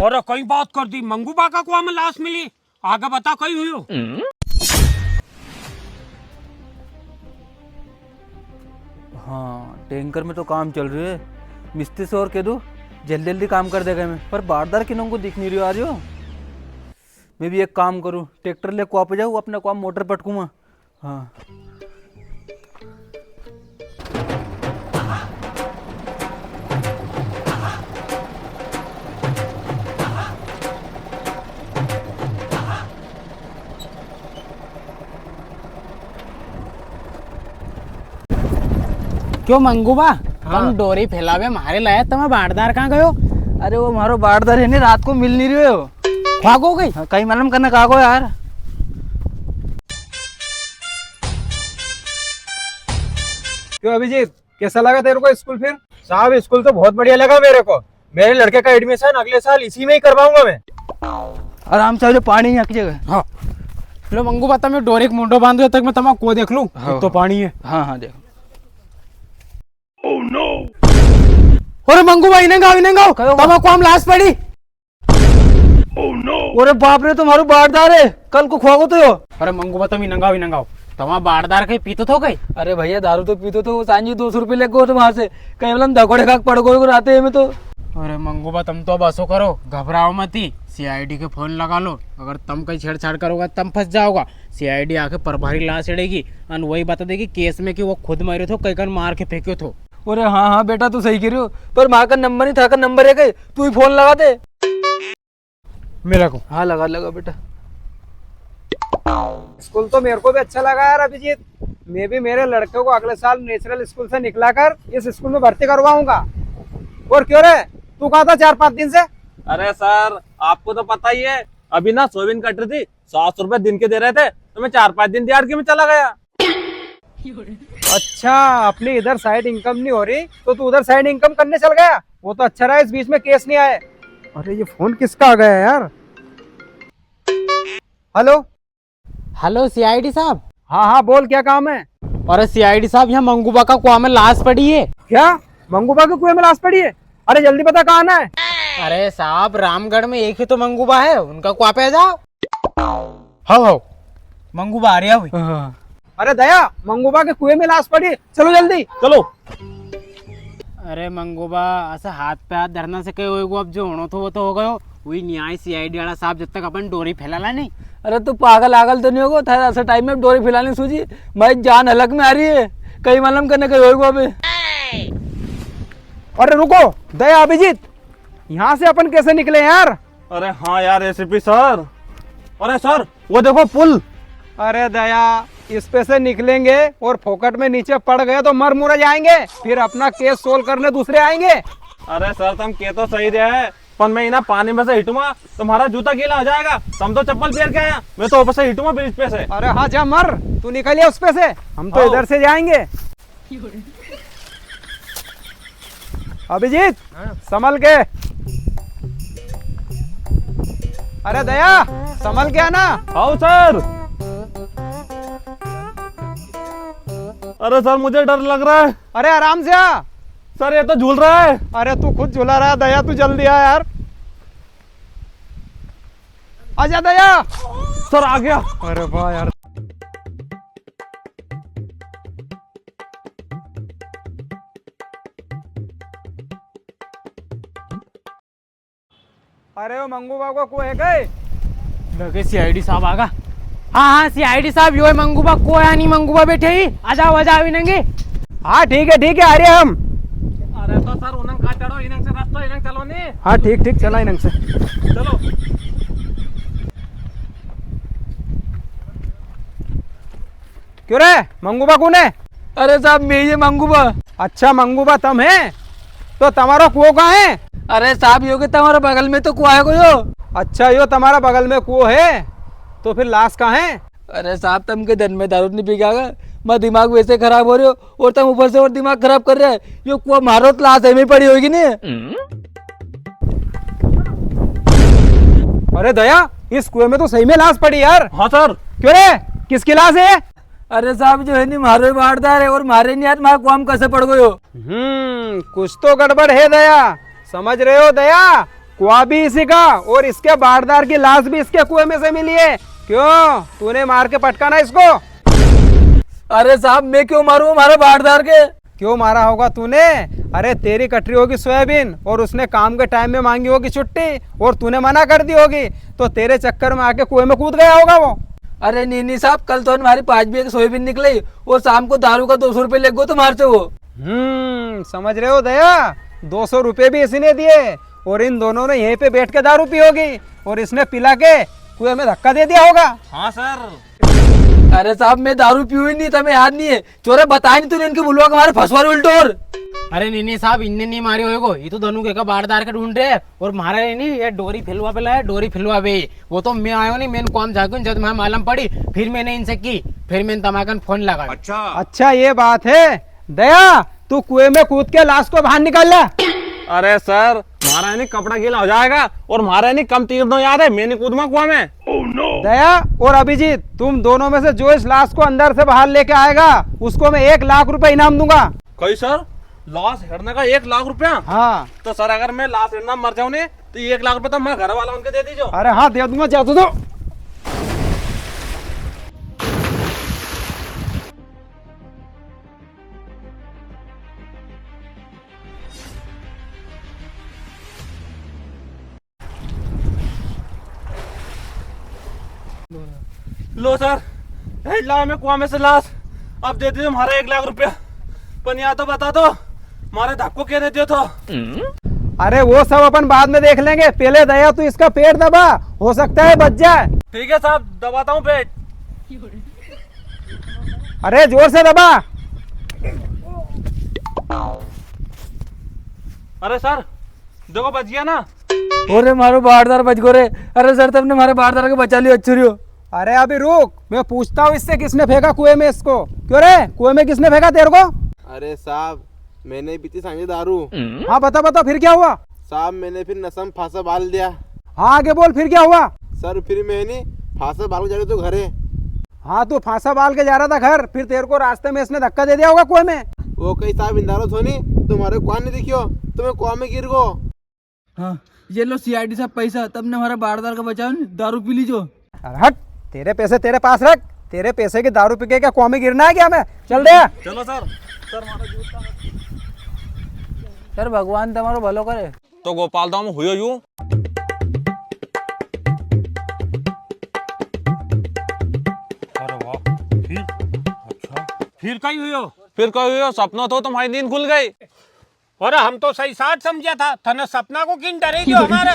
और कई बात कर दी, मंगूबा का कुआ में लाश मिली, आगे बता कहीं हुई हो? हाँ, टैंकर में तो काम चल रही है। मिस्त्री से और कह दो जल्दी जल्दी काम कर देगा मैं, पर बारदार किन्हों को दिख नहीं रही आ रही हो। मैं भी एक काम करूँ, ट्रैक्टर ले कुआ पे जाऊँ, अपना कुआ मोटर पटकूँगा। हाँ क्यों मंगूबा? तुम डोरी फैलावे मारे लाया, तुम्हें बाड़दार कहाँ गयो? अरे वो हमारो बारदार है नहीं, रात को मिल नहीं रही हो। भाग हो गई? हाँ, कहीं मालूम करना कहा को यार। क्यों अभिजीत, कैसा लगा तेरे को स्कूल? फिर साहब स्कूल तो बहुत बढ़िया लगा मेरे को। मेरे लड़के का एडमिशन अगले साल इसी में ही करवाऊंगा मैं। आराम से पानी हक जगह। हाँ लो मंगूबा, તમે डोरी के मुंडो बांधो तक मैं तमा को देख लूं। तो पानी है। हाँ हाँ देखो। अरे मंगूबा इन्हें गाओ तमा को हम लाश पड़ी। अरे बाप रे, तुम्हारो बारदार है, कल को खोगो तो। अरे मंगूबा तुम इन्हें गाओ तमा बाड़दार कहीं पीतो तो गई? अरे भैया दारू तो पीतो तो सांझी 200 रुपये ले गो तो वहां से कहीं मतलब धकोड़े खाक पड़ गो राते में तो। अरे मंगूबा तुम तो बसो करो, घबराओ मत ही। सीआईडी के फोन लगा लो, अगर तुम कहीं छेड़छाड़ करोगे तुम फंस जाओगा। सीआईडी आके प्रभारी लाश चढ़ेगी और वही बता देगी केस में कि वो खुद मरे थे, कहीं मार के फेंके थे। अरे हाँ हाँ बेटा तू सही कह रही हो, पर माँ का नंबर नहीं था, का नंबर है, तू ही फोन लगा दे मेरा को। हाँ लगा लगा बेटा। स्कूल तो मेरे को भी अच्छा लगा यार अभिजीत। मैं भी मेरे लड़के को अगले साल नेचुरल स्कूल से निकला कर इस स्कूल में भर्ती करवाऊंगा। और क्यों रे, तू कहा था 4-5 दिन से? अरे सर आपको तो पता ही है, अभी ना सोयाबीन कट रही थी, 700 रुपए दिन के दे रहे थे, तो मैं 4-5 दिन दिहाड़ी में चला गया। अच्छा, अपनी इधर साइड इनकम नहीं हो रही तो तू उधर साइड इनकम करने चल गया। वो तो अच्छा रहा इस बीच में केस नहीं आए। अरे ये फोन किसका आ गया यार? हेलो हेलो सीआईडी साहब। हाँ हाँ बोल, क्या काम है? अरे सीआईडी साहब, यहाँ मंगूबा का कुआं में लाश पड़ी है। क्या मंगूबा के कुएं में लाश पड़ी है? अरे जल्दी बता कहाँ आना है। अरे साहब रामगढ़ में एक ही तो मंगूबा है, उनका कुआं पे जाओ। हो मंगूबा आ रहा हुई। अरे दया, मंगूबा के कुएं में लाश पड़ी है, चलो जल्दी चलो। अरे मंगूबा ऐसा हाथ पे हाथ धरना से कहे होएगो, अब जो होना तो वो तो हो गयो। वही न्याय सीआईडी वाला साहब जब तक अपन डोरी फैलाला नहीं। अरे तू पागल आगल तो नहीं होगा, था ऐसा टाइम में डोरी फैलाने सूझी भाई, जान अलग में आ रही है, कहीं मालूम करने कहीं होएगो अबे। अरे रुको दया, अभिजीत यहाँ से अपन कैसे निकले यार? अरे हाँ यार एसीपी सर। अरे सर वो देखो पुल। अरे दया, इस पे से निकलेंगे और फोकट में नीचे पड़ गए तो मर मुरझ जाएंगे, फिर अपना केस सोल्व करने दूसरे आएंगे। अरे सर तुम के तो सही रहे है, पर मैं ना पानी में से हिटूंगा तुम्हारा जूता गीला हो जाएगा। तुम तो चप्पल पहन के आया, मैं तो ऊपर से हिटूंगा ब्रिज पे से। अरे हाँ जा मर, तू निकलिए उस पे से, हम तो इधर से जाएंगे। अभिजीत संभल के। अरे दया संभल के आना। आओ सर। अरे सर मुझे डर लग रहा है। अरे आराम से आ। सर ये तो झूल रहा है। अरे तू खुद झूला रहा है दया, तू जल्दी आ यार। आजा दया। सर आ गया। अरे वाह यार। अरे वो मंगूबा को कुएं गए लगे सीआईडी साहब आगा। हाँ हाँ सीआईडी साहब, यो है मंगूबा, कोया नहीं मंगूबा बैठे ही। आ जाओ नंगे। हाँ ठीक है आ रहे हम। अरे तो सर उन्हें कहा चढ़ो, इन्हें से रास्ता इन्हें चलो नहीं। हाँ ठीक चला इनंग से। चलो। क्यों रे, मंगूबा कौन है? अरे साहब मैं ये मंगूबा। अच्छा मंगूबा तुम है, तो तुम्हारा कुओं कहाँ है? अरे साहब यो के तुम्हारे बगल में तो कुआ है को यो। अच्छा यो तुम्हारा बगल में कुओं है, तो फिर लाश कहाँ है? अरे साहब तुम के दिन में दारू नहीं पी गया, मैं दिमाग वैसे खराब हो रहे हो और तुम ऊपर से और दिमाग खराब कर रहे हैं। यो कुआ मारो तो लाश में पड़ी होगी नहीं। अरे दया, इस कुएं में तो सही में लाश पड़ी यार। हाँ सर। क्यों रे, किसकी लाश है? अरे साहब जो है नहीं मारो बाढ़दार है, और मारे नहीं यार, मार कुआं कैसे पड़ गयो। कुछ तो गड़बड़ है दया, समझ रहे हो दया? कुआं भी इसी का और इसके बारदार की लाश भी इसके कुएं में से मिली है। क्यों, तूने मार के पटकाना इसको? अरे साहब मैं क्यों मारूं हमारे बारदार के? क्यों मारा होगा तूने? अरे तेरी कटरी होगी सोयाबीन और उसने काम के टाइम में मांगी होगी छुट्टी और तूने मना कर दी होगी, तो तेरे चक्कर में आके कुएं में कूद गया होगा वो। अरे नहीं साहब, कल तो हमारी 5 बीघे सोयाबीन निकली और शाम को दारू का 200 रुपये लग गो तुम्हारे से वो। समझ रहे हो दया, 200 रुपये भी इसी ने दिए और इन दोनों ने यहीं पे बैठ के दारू पी होगी और इसने पिला के कुएं में धक्का दे दिया होगा। हाँ सर। अरे साहब मैं दारू पी हुई नहीं था, मैं याद नहीं है। चोरे बताया नहीं तूने इनके बुलवा के हमारे फंसवार उल्टो और। अरे नहीं साहब, इनने नहीं मारे होएगो, ये तो दोनों के का बारदार के ढूंढ रहे हैं और मारा नहीं, ये डोरी फिलवा पे लाया, डोरी फिलवा पे। वो तो मैं आयो नहीं, मैंने काम जागू जब मैं मालूम पड़ी फिर मैंने इनसे की, फिर मैंने तमाकन फोन लगा। अच्छा ये बात है। दया तू कुएं में कूद के लाश को बाहर निकाल ले। अरे सर, हमारा नहीं कपड़ा गीला हो जाएगा और हमारा नहीं कम तीर दो याद है, मैं नहीं कूदूंगा कुआं में। दया और अभिजीत, तुम दोनों में से जो इस लाश को अंदर से बाहर लेके आएगा उसको मैं 1 लाख रुपए इनाम दूंगा। कही सर, लाश हेरने का 1 लाख रुपया? हाँ। तो सर अगर मैं लाश हेरना मर जाऊं ने तो 1 लाख रुपए तो मैं घर वाला उनके दे दीजिए। अरे हाँ दे दूंगा, जा तो दो। लो सर, हेड लाओ मैं कुआं में से लाश, अब दे दीजिए हमारा 1 लाख रुपया। पर या तो बता दो हमारे धक्को क्या देते हो तो? अरे वो सब अपन बाद में देख लेंगे, पहले दया तू इसका पेट दबा, हो सकता है बच जाए। ठीक है साहब, दबाता हूँ पेट। अरे जोर से दबा। अरे सर देखो बच गया ना। अरे हमारे बारदार बच गो रे। अरे सर तुमने हमारे बारदार को बचा लियो, अच्छी रहो। अरे अभी रुक, मैं पूछता हूँ इससे किसने फेंका कुएं में इसको। क्यों रे, कुएं में किसने फेंका तेरे को? अरे साहब मैंने पीती सांझे दारू। हाँ बता बता, फिर क्या हुआ? साहब मैंने फिर नशा में फांसा बाल दिया। हाँ आगे बोल, फिर क्या हुआ? सर फिर मैंने फांसा बाल के जा रहे तो घरे। हाँ तू फांसा बाल के जा रहा था घर, फिर तेरे को रास्ते में इसने धक्का दे दिया होगा कुएं में। वो कई साहब इंदारो थोनी तुम्हारे कुआं नहीं दिखियो, तुम्हें कुआं में गिर गो। हाँ ये लो सीआईडी साहब पैसा, तुमने हमारा बारदार का बचाओ, दारू पी लीजो। अरे हट, तेरे पैसे तेरे पास रख, तेरे पैसे की दारू पी के क्या कुआं में गिरना है क्या? मैं चल दे। चलो सर। सर हमारा जूता। सर भगवान तुम्हारा भलो करे। तो गोपाल दाम हुयो यूं। अरे वाह, फिर अच्छा, फिर कहीं हुई? फिर कहो सपना तो तुम्हारी नींद खुल गई। अरे हम तो सही साथ समझा था, थने सपना को किन डरेगी हमारे?